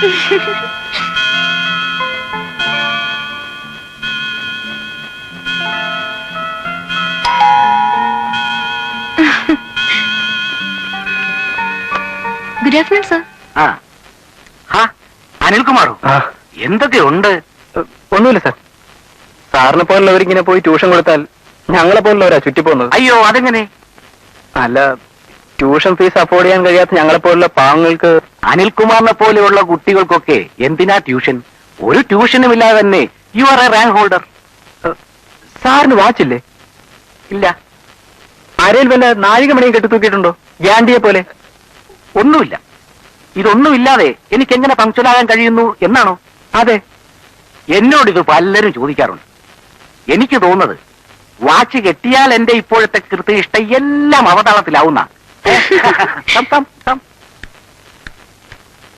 Good afternoon sir. അനിൽകുമാറോ? എന്തൊക്കെയുണ്ട്? ഒന്നുമില്ല sir. സാറിനെ പോലുള്ളവരിങ്ങനെ പോയി ട്യൂഷൻ കൊടുത്താൽ ഞങ്ങളെ പോലുള്ളവരാ ചുറ്റിപ്പോകുന്നത്. അയ്യോ, അതെങ്ങനെ? അല്ല, ട്യൂഷൻ ഫീസ് അഫോർഡ് ചെയ്യാൻ കഴിയാത്ത ഞങ്ങളെ പോലുള്ള പാവങ്ങൾക്ക്. അനിൽകുമാറിനെ പോലെയുള്ള കുട്ടികൾക്കൊക്കെ എന്തിനാ ട്യൂഷൻ? ഒരു ട്യൂഷനും ഇല്ലാതെ തന്നെ you are A rank holder. സാറിന് വാച്ചില്ലേ? ഇല്ല. ആരെയും വല്ല നാഴികമണിയും കെട്ടിത്തൂക്കിയിട്ടുണ്ടോ? ഗ്യാൻഡിയെ പോലെ? ഒന്നുമില്ല. ഇതൊന്നുമില്ലാതെ എനിക്ക് എങ്ങനെ പങ്ക്ച്വലാകാൻ കഴിയുന്നു എന്നാണോ? അതെ. എന്നോടിത് പലരും ചോദിക്കാറുണ്ട്. എനിക്ക് തോന്നുന്നത് വാച്ച് കെട്ടിയാൽ എന്റെ ഇപ്പോഴത്തെ കൃത്യനിഷ്ഠ എല്ലാം അവതാളത്തിലാവുന്ന.